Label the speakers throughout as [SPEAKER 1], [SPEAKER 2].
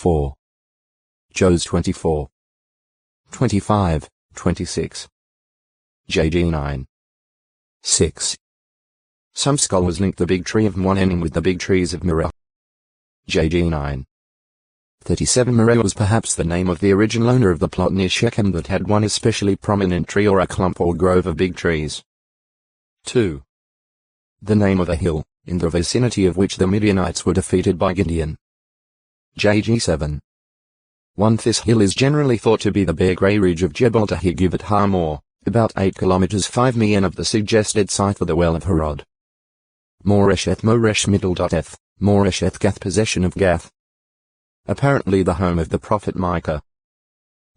[SPEAKER 1] 4. Jos 24. 25, 26. JG 9. 6. Some scholars link the big tree of Muanim with the big trees of Mira. JG 9. 37. Mira was perhaps the name of the original owner of the plot near Shechem that had one especially prominent tree or a clump or grove of big trees. 2. The name of a hill, in the vicinity of which the Midianites were defeated by Gideon. JG 7. 1. This hill is generally thought to be the bare grey ridge of Jebel Tahigiv at Hamor, about 8 kilometers 5 mi of the suggested site for the well of Herod. Moresheth Moresh Middle.eth, Moresheth Gath possession of Gath. Apparently the home of the prophet Micah.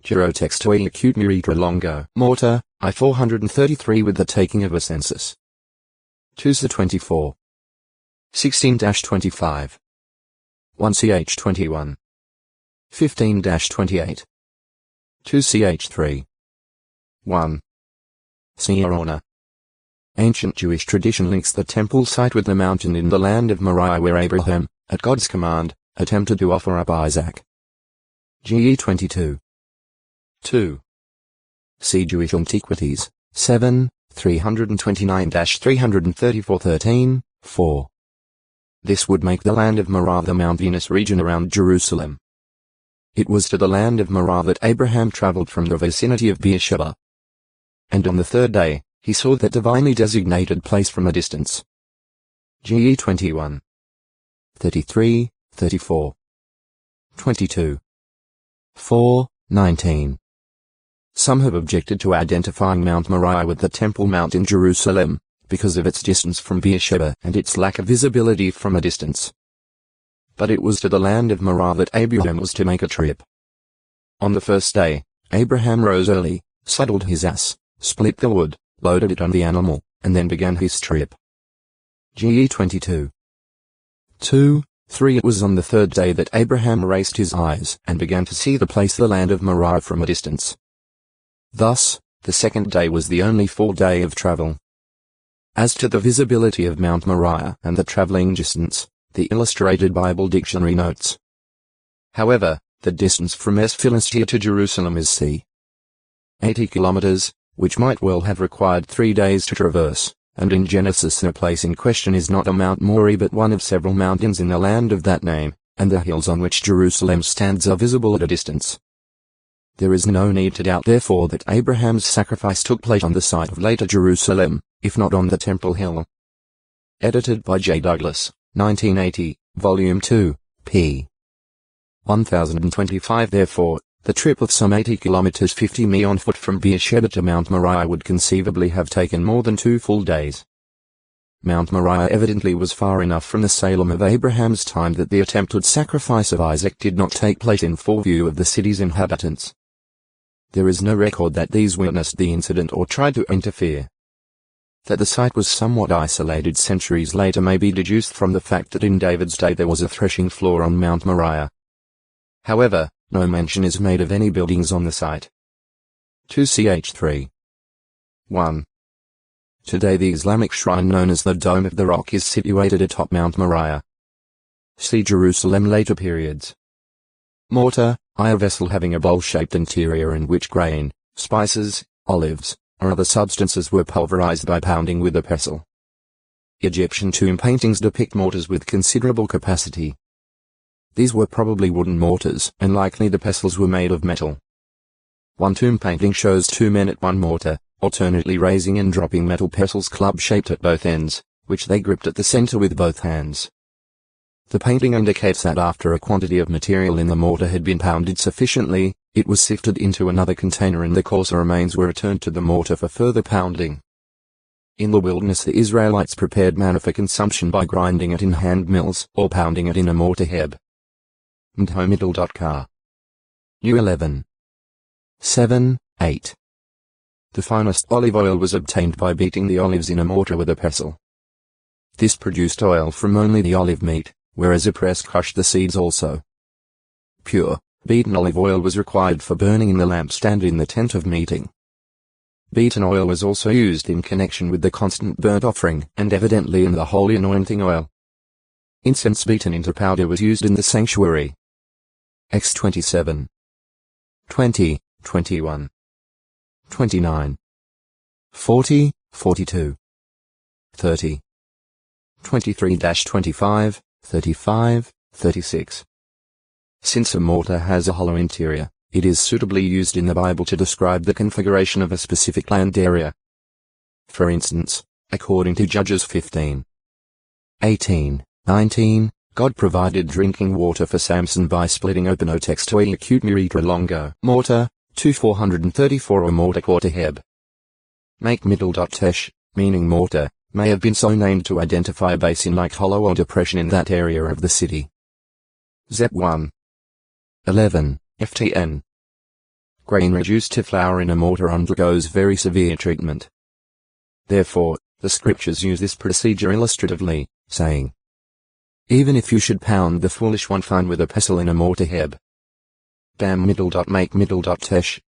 [SPEAKER 1] Girotextoi acute Muritra Longo, Mortar, I-433 with the taking of a census. 2 24. 16-25. 1 ch 21. 15-28. 2 ch 3. 1. Sierona. Ancient Jewish tradition links the temple site with the mountain in the land of Moriah where Abraham, at God's command, attempted to offer up Isaac. GE 22. 2. See Jewish Antiquities, 7, 329-334 13, 4. This would make the land of Moriah the Mount Venus region around Jerusalem. It was to the land of Moriah that Abraham traveled from the vicinity of Beersheba. And on the third day, he saw that divinely designated place from a distance. GE 21. 33, 34. 22. 4, 19. Some have objected to identifying Mount Moriah with the Temple Mount in Jerusalem, because of its distance from Beersheba and its lack of visibility from a distance. But it was to the land of Moriah that Abraham was to make a trip. On the first day, Abraham rose early, saddled his ass, split the wood, loaded it on the animal, and then began his trip. GE 22. 2, 3. It was on the third day that Abraham raised his eyes and began to see the place the land of Moriah from a distance. Thus, the second day was the only full day of travel. As to the visibility of Mount Moriah and the traveling distance, the Illustrated Bible Dictionary notes. However, the distance from Es Philistia to Jerusalem is c. 80 kilometers, which might well have required 3 days to traverse, and in Genesis the place in question is not a Mount Mori but one of several mountains in the land of that name, and the hills on which Jerusalem stands are visible at a distance. There is no need to doubt therefore that Abraham's sacrifice took place on the site of later Jerusalem, if not on the Temple Hill. Edited by J. Douglas, 1980, Volume 2, p. 1025. Therefore, the trip of some 80 kilometers 50 mi on foot from Beersheba to Mount Moriah would conceivably have taken more than 2 full days. Mount Moriah evidently was far enough from the Salem of Abraham's time that the attempted sacrifice of Isaac did not take place in full view of the city's inhabitants. There is no record that these witnessed the incident or tried to interfere. That the site was somewhat isolated centuries later may be deduced from the fact that in David's day there was a threshing floor on Mount Moriah. However, no mention is made of any buildings on the site. 2 ch 3. 1. Today the Islamic shrine known as the Dome of the Rock is situated atop Mount Moriah. See Jerusalem later periods. Mortar, a vessel having a bowl-shaped interior in which grain, spices, olives, or other substances were pulverized by pounding with a pestle. Egyptian tomb paintings depict mortars with considerable capacity. These were probably wooden mortars, and likely the pestles were made of metal. One tomb painting shows 2 men at one mortar, alternately raising and dropping metal pestles club-shaped at both ends, which they gripped at the center with both hands. The painting indicates that after a quantity of material in the mortar had been pounded sufficiently, it was sifted into another container and the coarser remains were returned to the mortar for further pounding. In the wilderness the Israelites prepared manna for consumption by grinding it in hand mills or pounding it in a mortar heb. Mdhomiddle.car. U11. 7, 8. The finest olive oil was obtained by beating the olives in a mortar with a pestle. This produced oil from only the olive meat, whereas a press crushed the seeds also. Pure, beaten olive oil was required for burning in the lampstand in the tent of meeting. Beaten oil was also used in connection with the constant burnt offering and evidently in the holy anointing oil. Incense beaten into powder was used in the sanctuary. X 27. 20, 21. 29. 40, 42. 30. 23-25, 35, 36. Since a mortar has a hollow interior, it is suitably used in the Bible to describe the configuration of a specific land area. For instance, according to Judges 15. 18, 19, God provided drinking water for Samson by splitting open Otex to acute Miritra Longo mortar, 434 or mortar quarter heb. Make middle tesh, meaning mortar, may have been so named to identify a basin-like hollow or depression in that area of the city. Zep 1. 11, FTN. Grain reduced to flour in a mortar undergoes very severe treatment. Therefore, the scriptures use this procedure illustratively, saying, even if you should pound the foolish one fine with a pestle in a mortar heb. Bam middle. Make middle tesh,